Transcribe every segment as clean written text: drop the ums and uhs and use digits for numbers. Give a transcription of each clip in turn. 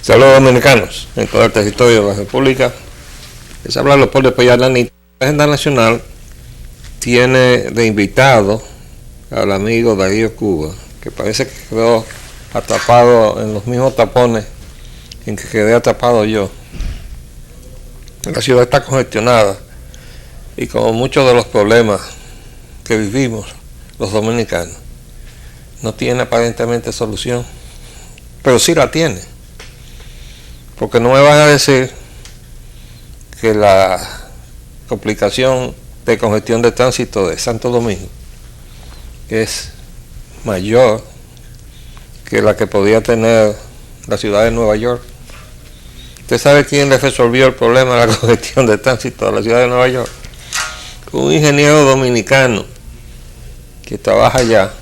Saludos dominicanos en todo el territorio de la República. Les habla Leopoldo Payarani. La agenda nacional tiene de invitado al amigo Darío Cuba, que parece que quedó atrapado en los mismos tapones en que quedé atrapado yo. La ciudad está congestionada y como muchos de los problemas que vivimos los dominicanos, no tiene aparentemente solución, pero sí la tiene. Porque no me van a decir que la complicación de congestión de tránsito de Santo Domingo es mayor que la que podía tener la ciudad de Nueva York. ¿Usted sabe quién le resolvió el problema de la congestión de tránsito a la ciudad de Nueva York? Un ingeniero dominicano que trabaja allá,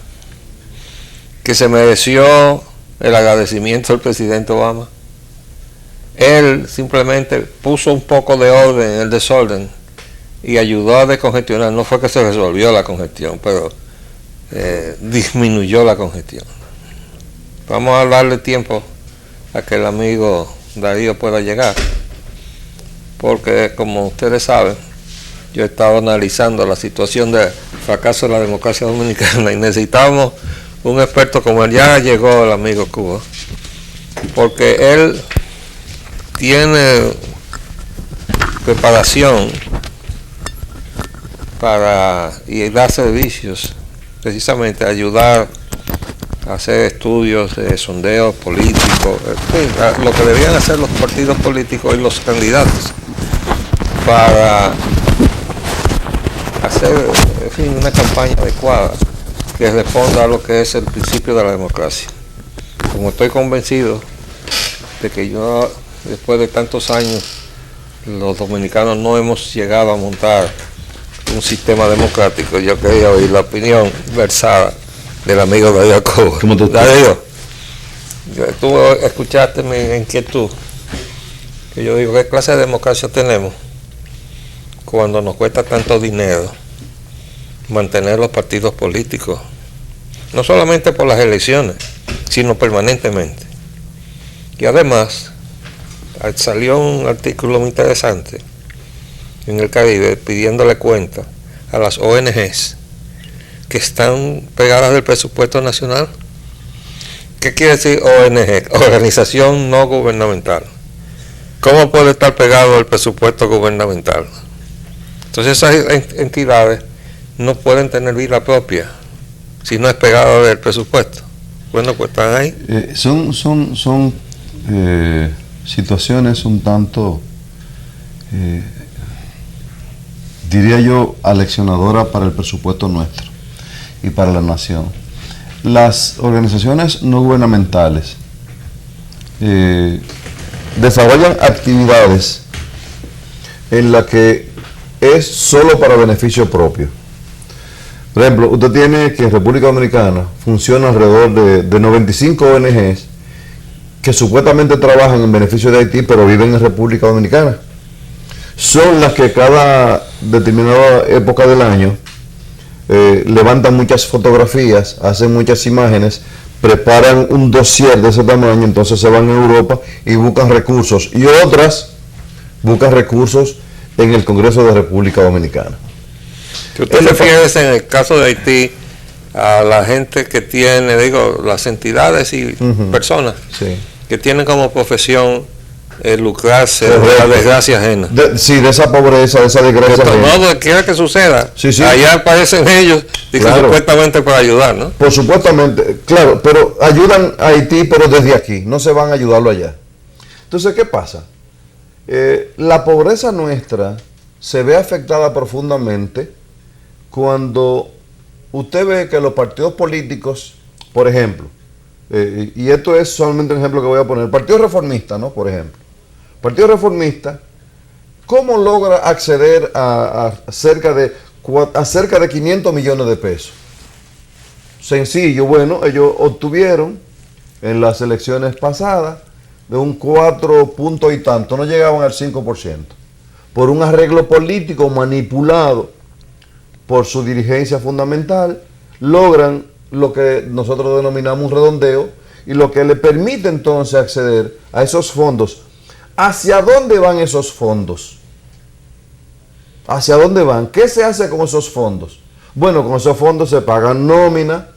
que se mereció el agradecimiento del presidente Obama. Él simplemente puso un poco de orden en el desorden y ayudó a descongestionar. No fue que se resolvió la congestión, pero disminuyó la congestión. Vamos a darle tiempo a que el amigo Darío pueda llegar, porque como ustedes saben, yo he estado analizando la situación de fracaso de la democracia dominicana y necesitamos un experto como él. Ya llegó el amigo Cuba, porque él tiene preparación para y dar servicios, precisamente ayudar a hacer estudios de sondeos políticos, lo que deberían hacer los partidos políticos y los candidatos para hacer, en fin, una campaña adecuada que responda a lo que es el principio de la democracia. Como estoy convencido de que yo, después de tantos años, los dominicanos no hemos llegado a montar un sistema democrático, yo quería oír la opinión versada del amigo Darío Cuba. ¿Cómo tú estás? Darío, tú escuchaste mi inquietud, que yo digo, ¿qué clase de democracia tenemos cuando nos cuesta tanto dinero mantener los partidos políticos, no solamente por las elecciones, sino permanentemente? Y además salió un artículo muy interesante en el Caribe pidiéndole cuenta a las ONGs que están pegadas del presupuesto nacional. ¿Qué quiere decir ONG? Organización no gubernamental. ¿Cómo puede estar pegado el presupuesto gubernamental? Entonces esas entidades no pueden tener vida propia si no es pegado del presupuesto. Bueno, pues están ahí. Son situaciones un tanto, diría yo, aleccionadoras para el presupuesto nuestro y para la nación. Las organizaciones no gubernamentales desarrollan actividades en las que es solo para beneficio propio. Por ejemplo, usted tiene que en República Dominicana funciona alrededor de 95 ONGs que supuestamente trabajan en beneficio de Haití, pero viven en República Dominicana. Son las que cada determinada época del año levantan muchas fotografías, hacen muchas imágenes, preparan un dossier de ese tamaño, entonces se van a Europa y buscan recursos, y otras buscan recursos en el Congreso de República Dominicana. Si usted refiere en el caso de Haití a la gente que tiene, digo, las entidades y personas que tienen como profesión lucrarse de la desgracia ajena. Sí, de esa pobreza, de esa desgracia ajena. No, quiera que suceda, sí. Allá aparecen ellos, claro, supuestamente para ayudar, ¿no? Por supuestamente, claro, pero ayudan a Haití, pero desde aquí, no se van a ayudarlo allá. Entonces, ¿qué pasa? La pobreza nuestra se ve afectada profundamente cuando usted ve que los partidos políticos, por ejemplo, y esto es solamente un ejemplo que voy a poner, el Partido Reformista, ¿no? Por ejemplo, el Partido Reformista, ¿cómo logra acceder a cerca de 500 millones de pesos? Sencillo, bueno, ellos obtuvieron en las elecciones pasadas de un 4 puntos y tanto, no llegaban al 5%, por un arreglo político manipulado por su dirigencia fundamental, logran lo que nosotros denominamos un redondeo, y lo que le permite entonces acceder a esos fondos. ¿Hacia dónde van esos fondos? ¿Hacia dónde van? ¿Qué se hace con esos fondos? Bueno, con esos fondos se pagan nómina,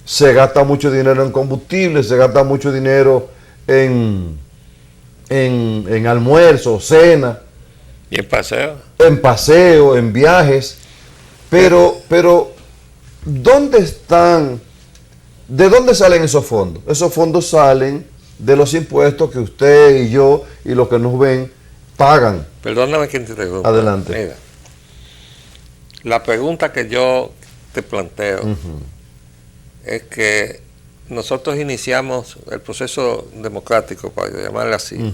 se gasta mucho dinero en combustible, se gasta mucho dinero en almuerzo, cena. ¿Y en paseo? En paseo, en viajes. Pero, ¿dónde están? ¿De dónde salen esos fondos? Esos fondos salen de los impuestos que usted y yo y los que nos ven pagan. Perdóname que te interrumpa. Adelante. Mira, la pregunta que yo te planteo es que nosotros iniciamos el proceso democrático, para llamarle así,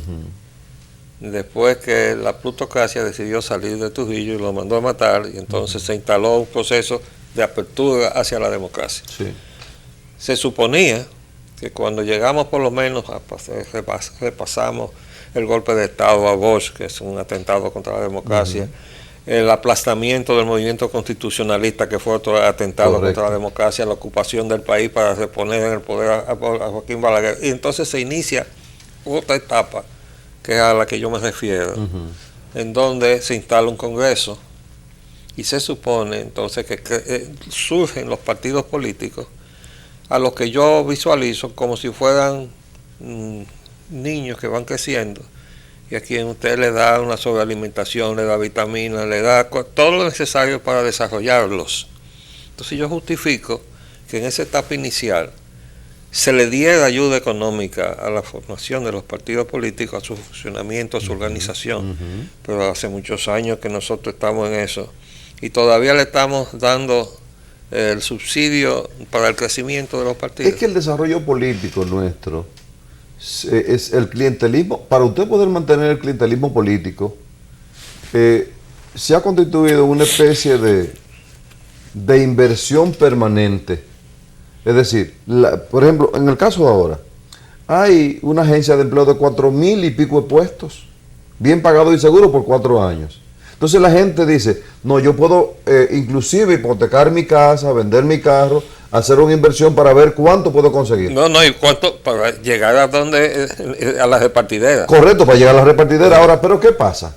después que la plutocracia decidió salir de Trujillo y lo mandó a matar, y entonces se instaló un proceso de apertura hacia la democracia. Sí. Se suponía que cuando llegamos por lo menos repasamos el golpe de Estado a Bosch, que es un atentado contra la democracia, el aplastamiento del movimiento constitucionalista, que fue otro atentado contra la democracia, la ocupación del país para reponer en el poder a Joaquín Balaguer, y entonces se inicia otra etapa, que es a la que yo me refiero, en donde se instala un Congreso, y se supone entonces que surgen los partidos políticos, a los que yo visualizo como si fueran niños que van creciendo, y a quien usted le da una sobrealimentación, le da vitaminas, le da todo lo necesario para desarrollarlos. Entonces yo justifico que en esa etapa inicial se le diera ayuda económica a la formación de los partidos políticos, a su funcionamiento, a su organización, pero hace muchos años que nosotros estamos en eso, y todavía le estamos dando el subsidio para el crecimiento de los partidos. Es que el desarrollo político nuestro es el clientelismo. Para usted poder mantener el clientelismo político, se ha constituido una especie de inversión permanente. Es decir, por ejemplo, en el caso de ahora, hay una agencia de empleo de 4,000 y pico de puestos, bien pagado y seguro por 4 años. Entonces la gente dice, no, yo puedo inclusive hipotecar mi casa, vender mi carro, hacer una inversión para ver cuánto puedo conseguir. No, y cuánto para llegar a donde, a las repartideras. Correcto, para llegar a las repartideras. Ahora, pero ¿qué pasa?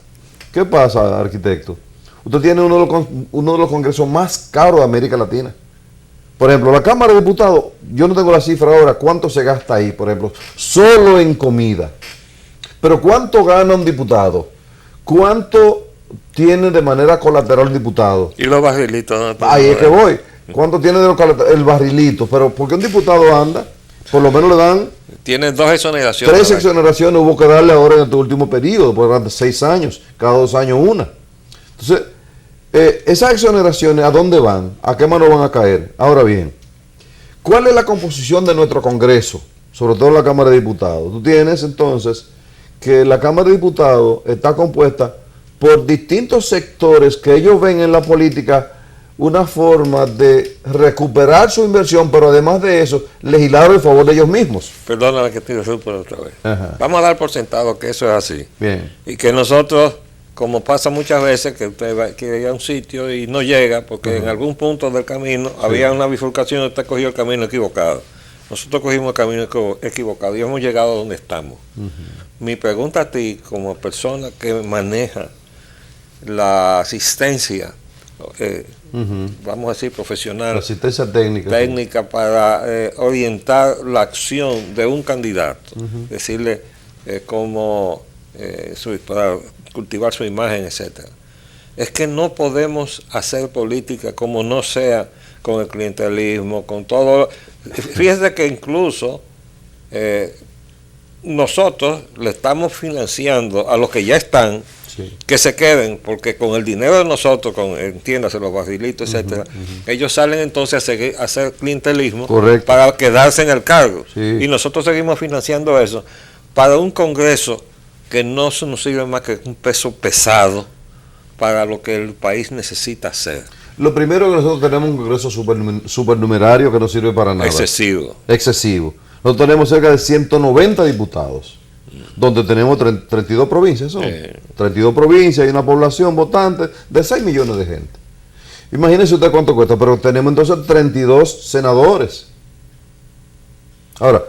¿Qué pasa, arquitecto? Usted tiene uno de los congresos más caros de América Latina. Por ejemplo, la Cámara de Diputados, yo no tengo la cifra ahora, ¿cuánto se gasta ahí, por ejemplo? Solo en comida. Pero ¿cuánto gana un diputado? ¿Cuánto tiene de manera colateral el diputado? Y los barrilitos. ¿No? Ahí es que voy. ¿Cuánto tiene el barrilito? Pero porque un diputado anda, por lo menos le dan... Tiene 2 exoneraciones. 3 exoneraciones hubo que darle ahora en este último periodo, por 6 años, cada 2 años una. Entonces, esas exoneraciones, ¿a dónde van? ¿A qué mano van a caer? Ahora bien, ¿cuál es la composición de nuestro Congreso? Sobre todo la Cámara de Diputados. Tú tienes entonces que la Cámara de Diputados está compuesta por distintos sectores que ellos ven en la política una forma de recuperar su inversión, pero además de eso, legislar en favor de ellos mismos. Perdóname que te interrumpa otra vez. Ajá. Vamos a dar por sentado que eso es así. Bien. Y que nosotros, como pasa muchas veces, que usted quiere ir a un sitio y no llega, porque en algún punto del camino había una bifurcación y usted cogió el camino equivocado. Nosotros cogimos el camino equivocado y hemos llegado a donde estamos. Mi pregunta a ti, como persona que maneja la asistencia, vamos a decir profesional, La asistencia técnica para orientar la acción de un candidato, decirle cómo para cultivar su imagen, etcétera. Es que no podemos hacer política como no sea con el clientelismo, con todo. Fíjese que incluso nosotros le estamos financiando a los que ya están, que se queden, porque con el dinero de nosotros, entiéndase, los barrilitos, etcétera, ellos salen entonces a hacer clientelismo. Correcto. Para quedarse en el cargo. Sí. Y nosotros seguimos financiando eso para un Congreso que no nos sirve más que un peso pesado para lo que el país necesita hacer. Lo primero que nosotros tenemos un Congreso supernumerario que no sirve para nada. Excesivo. Nosotros tenemos cerca de 190 diputados, donde tenemos 32 provincias. 32 provincias y una población votante de 6 millones de gente. Imagínense usted cuánto cuesta, pero tenemos entonces 32 senadores. Ahora,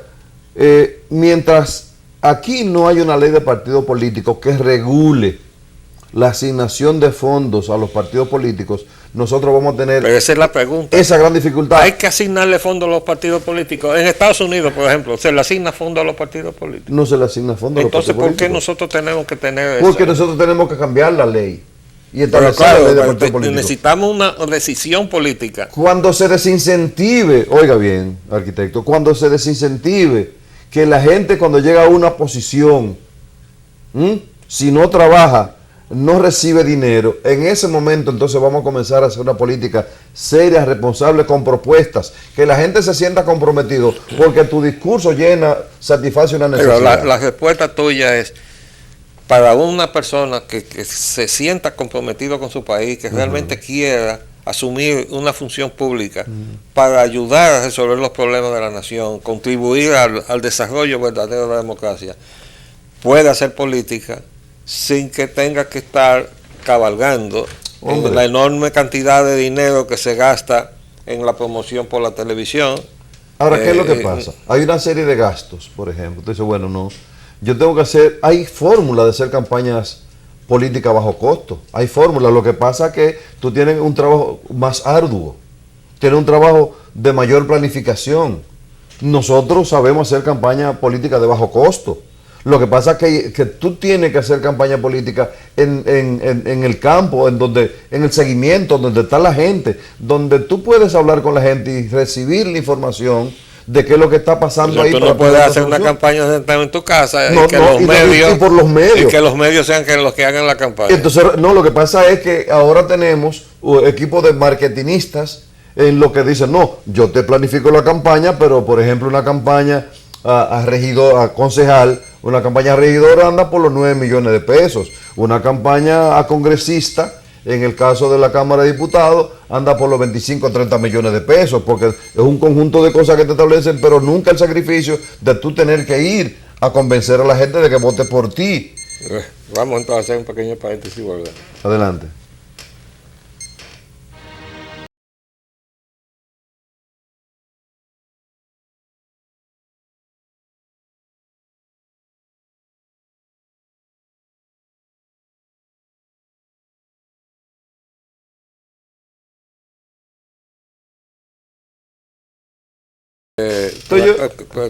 mientras aquí no hay una ley de partido político que regule la asignación de fondos a los partidos políticos, nosotros vamos a tener Pero esa es la pregunta. esa gran dificultad. Hay que asignarle fondos a los partidos políticos. En Estados Unidos, por ejemplo, se le asigna fondos a los partidos políticos. No se le asigna fondos a los Entonces, partidos ¿por qué políticos. nosotros tenemos que tener eso? Porque nosotros tenemos que cambiar la ley y Pero establecer claro, la ley de pero partidos políticos. necesitamos una decisión política. Cuando se desincentive, oiga bien, arquitecto, cuando se desincentive que la gente cuando llega a una posición, si no trabaja, no recibe dinero, en ese momento entonces vamos a comenzar a hacer una política seria, responsable, con propuestas, que la gente se sienta comprometido, porque tu discurso satisface una Pero necesidad. la respuesta tuya es, para una persona que se sienta comprometido con su país, que realmente quiera asumir una función pública para ayudar a resolver los problemas de la nación, contribuir al desarrollo verdadero de la democracia, puede hacer política sin que tenga que estar cabalgando en la enorme cantidad de dinero que se gasta en la promoción por la televisión. Ahora, ¿qué es lo que pasa? Hay una serie de gastos, por ejemplo. Entonces, bueno, no, yo tengo que hacer, hay fórmulas de hacer campañas políticas bajo costo, hay fórmulas. Lo que pasa es que tú tienes un trabajo más arduo, tienes un trabajo de mayor planificación. Nosotros sabemos hacer campaña política de bajo costo. Lo que pasa es que tú tienes que hacer campaña política en el campo, en el seguimiento, donde está la gente, donde tú puedes hablar con la gente y recibir la información de qué es lo que está pasando ahí. Tú no puedes hacer una campaña sentado en tu casa y por los medios. Y que los medios sean los que hagan la campaña. Entonces, no, lo que pasa es que ahora tenemos equipos de marketinistas en lo que dicen, no, yo te planifico la campaña, pero por ejemplo una campaña a regidor, a concejal, una campaña a regidor anda por los 9 millones de pesos. Una campaña a congresista, en el caso de la Cámara de Diputados, anda por los 25 o 30 millones de pesos, porque es un conjunto de cosas que te establecen, pero nunca el sacrificio de tú tener que ir a convencer a la gente de que vote por ti. Vamos entonces a hacer un pequeño paréntesis y volver. Adelante.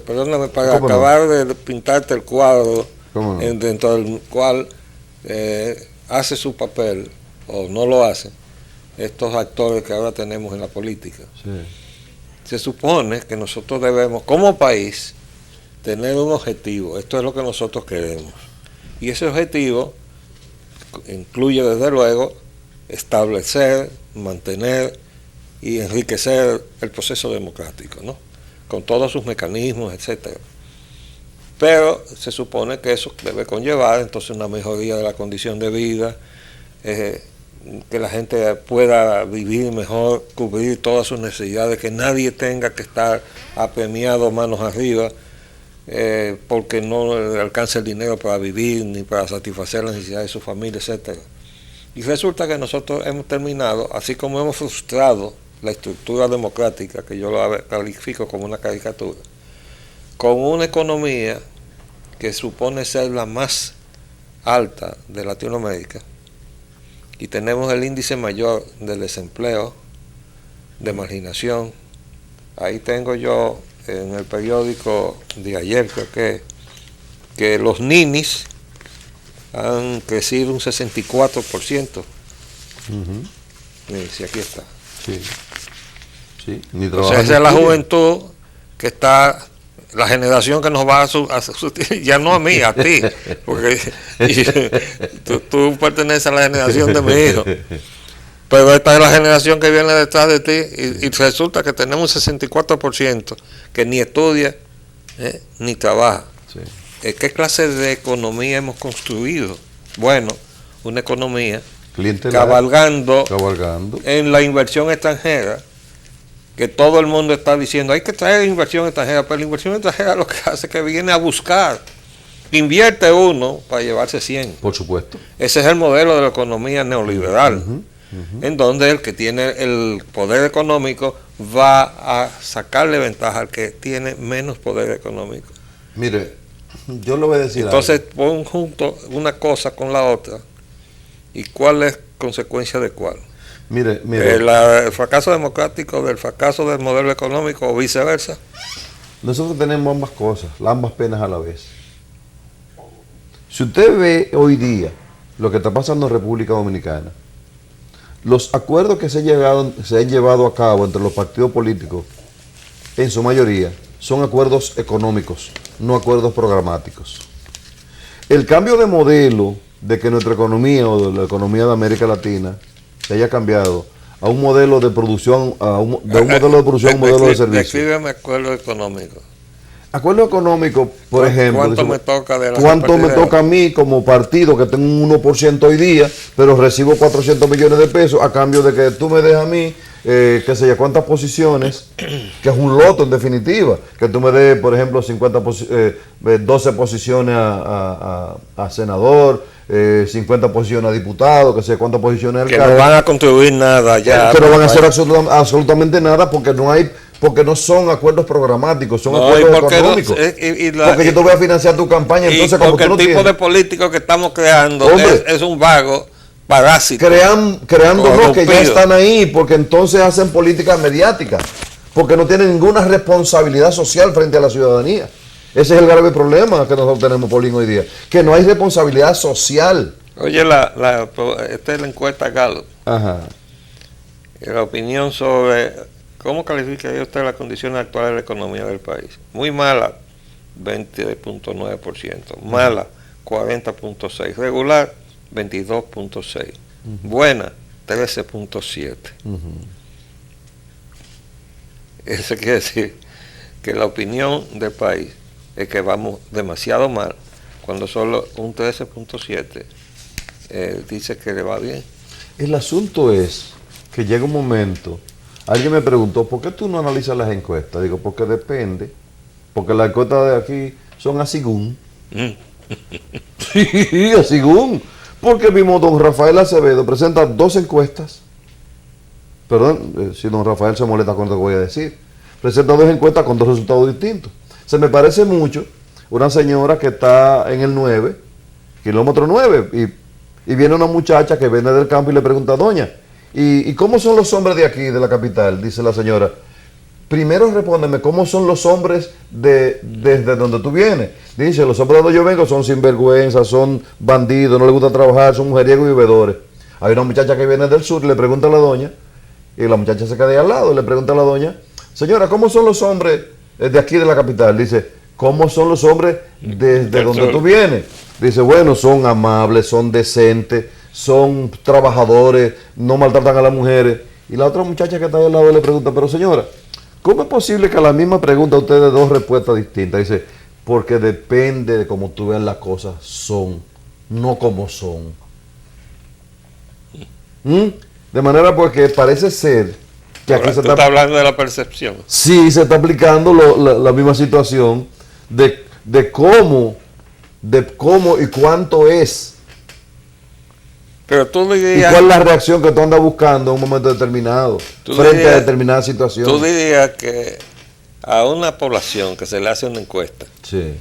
Perdóname, para acabar de pintarte el cuadro ¿Cómo no? dentro del cual hace su papel o no lo hace estos actores que ahora tenemos en la política. Sí. Se supone que nosotros debemos, como país, tener un objetivo. Esto es lo que nosotros queremos. Y ese objetivo incluye, desde luego, establecer, mantener y enriquecer el proceso democrático, ¿no? Con todos sus mecanismos, etcétera. Pero se supone que eso debe conllevar entonces una mejoría de la condición de vida, que la gente pueda vivir mejor, cubrir todas sus necesidades, que nadie tenga que estar apremiado manos arriba porque no le alcanza el dinero para vivir ni para satisfacer las necesidades de su familia, etcétera. Y resulta que nosotros hemos terminado, así como hemos frustrado la estructura democrática, que yo lo califico como una caricatura, con una economía que supone ser la más alta de Latinoamérica, y tenemos el índice mayor de desempleo, de marginación. Ahí tengo yo en el periódico de ayer, creo que los ninis han crecido un 64%. Miren, si aquí está. Sí. Sí. O sea, esa es la juventud que está, la generación que nos va a ya no a mí, a ti, porque tú perteneces a la generación de mi hijo, pero esta es la generación que viene detrás de ti y resulta que tenemos un 64% que ni estudia ni trabaja. Sí. ¿Qué clase de economía hemos construido? Bueno, una economía cabalgando en la inversión extranjera, que todo el mundo está diciendo hay que traer inversión extranjera, pero la inversión extranjera lo que hace es que viene a buscar, invierte uno para llevarse 100. Por supuesto. Ese es el modelo de la economía neoliberal, en donde el que tiene el poder económico va a sacarle ventaja al que tiene menos poder económico. Mire, yo le voy a decir Entonces algo. pon junto una cosa con la otra y cuál es consecuencia de cuál. Mire, El fracaso democrático del fracaso del modelo económico o viceversa. nosotros tenemos ambas cosas, ambas penas a la vez. Si usted ve hoy día lo que está pasando en República Dominicana, los acuerdos que se han llevado a cabo entre los partidos políticos, en su mayoría, son acuerdos económicos, no acuerdos programáticos. El cambio de modelo de que nuestra economía o de la economía de América Latina se haya cambiado a un modelo de producción, de un modelo de producción a un modelo de servicio. Descríbeme acuerdo económico. Acuerdo económico, por ejemplo. ¿Cuánto me toca de la ¿Cuánto me toca a mí como partido que tengo un 1% hoy día, pero recibo 400 millones de pesos a cambio de que tú me des a mí, qué sé yo, cuántas posiciones, que es un loto en definitiva, que tú me des, por ejemplo, 12 posiciones a senador, 50 posiciones a diputado, que sé cuántas posiciones al que no van a contribuir nada ya. Que no van a hacer absolutamente nada porque no son acuerdos programáticos, son acuerdos económicos. Porque yo te voy a financiar tu campaña, entonces como porque tú no el tipo tienes, de político que estamos creando es un vago parásito. creando unos que ya están ahí, porque entonces hacen políticas mediáticas, porque no tienen ninguna responsabilidad social frente a la ciudadanía. Ese es el grave problema que nosotros tenemos, Paulín, hoy día, que no hay responsabilidad social. Oye, esta es la encuesta Gallup. Ajá. La opinión sobre cómo calificaría usted las condiciones actuales de la economía del país. Muy mala, 20.9%. Mala, 40.6%. Regular, 22.6%. Buena, 13.7%. Eso quiere decir que la opinión del país es que vamos demasiado mal, cuando solo un 13.7% dice que le va bien. El asunto es que llega un momento, alguien me preguntó, ¿por qué tú no analizas las encuestas? Digo, porque depende, porque las encuestas de aquí son a según. Sí, a según. Porque mismo don Rafael Acevedo presenta 2 encuestas. Perdón, si don Rafael se molesta con lo que voy a decir. Presenta 2 encuestas con 2 resultados distintos. Se me parece mucho una señora que está en el 9, kilómetro 9, y viene una muchacha que viene del campo y le pregunta, doña, ¿y cómo son los hombres de aquí, de la capital? Dice la señora. Primero respóndeme, ¿cómo son los hombres desde donde tú vienes? Dice, los hombres de donde yo vengo son sinvergüenza, son bandidos, no les gusta trabajar, son mujeriegos y bebedores. Hay una muchacha que viene del sur y le pregunta a la doña, y la muchacha se queda ahí al lado y le pregunta a la doña, señora, ¿cómo son los hombres de aquí de la capital? Dice, ¿cómo son los hombres desde donde tú vienes? Dice, bueno, son amables, son decentes, son trabajadores, no maltratan a las mujeres. Y la otra muchacha que está ahí al lado le pregunta, pero señora, ¿cómo es posible que a la misma pregunta usted dé 2 respuestas distintas? Dice, porque depende de cómo tú veas las cosas son, no como son. De manera porque parece ser que aquí se está hablando de la percepción. Sí, se está aplicando la misma situación de cómo y cuánto es. Pero tú dirías, ¿y cuál es la reacción que tú andas buscando en un momento determinado frente a determinada situación? Tú dirías que a una población que se le hace una encuesta, sí,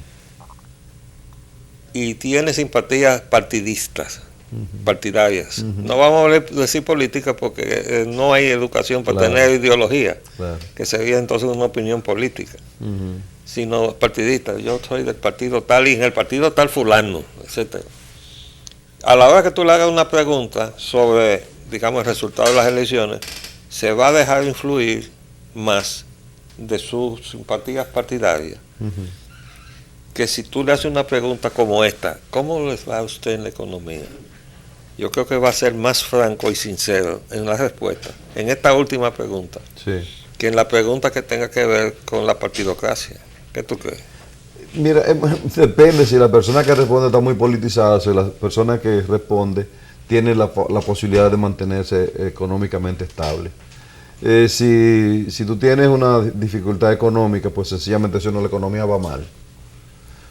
y tiene simpatías partidistas, partidarias, no vamos a decir políticas porque no hay educación para tener ideología, que sería entonces una opinión política, sino partidista. Yo soy del partido tal y en el partido tal fulano, etcétera. A la hora que tú le hagas una pregunta sobre, digamos, el resultado de las elecciones, se va a dejar influir más de sus simpatías partidarias que si tú le haces una pregunta como esta, ¿cómo les va a usted en la economía? Yo creo que va a ser más franco y sincero en la respuesta, en esta última pregunta, que en la pregunta que tenga que ver con la partidocracia. ¿Qué tú crees? Mira, depende si la persona que responde está muy politizada, si la persona que responde tiene la posibilidad de mantenerse económicamente estable. Si tú tienes una dificultad económica, pues sencillamente si no, la economía va mal.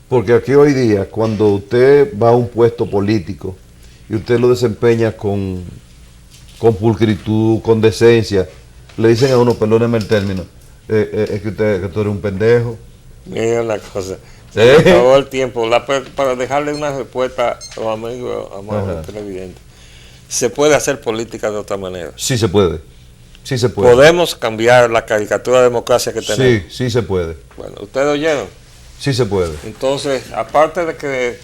Porque aquí hoy día, cuando usted va a un puesto político y usted lo desempeña con pulcritud, con decencia, le dicen a uno, perdóneme el término, es que tú eres un pendejo. Mira la cosa, Se me acabó el tiempo. Para dejarle una respuesta a los amigos, amables televidentes. ¿Se puede hacer política de otra manera? Sí se puede. Sí se puede. ¿Podemos cambiar la caricatura de democracia que tenemos? Sí, sí se puede. Bueno, ¿ustedes oyeron? Sí se puede. Entonces, aparte de que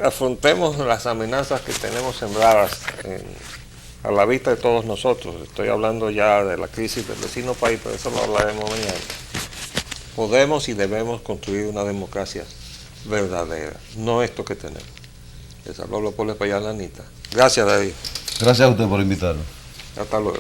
afrontemos las amenazas que tenemos sembradas a la vista de todos nosotros, estoy hablando ya de la crisis del vecino país, pero eso lo hablaremos mañana, podemos y debemos construir una democracia verdadera, no esto que tenemos. Les habló Leopoldo Payán Lanita. Gracias, David. Gracias a usted por invitarnos. Hasta luego.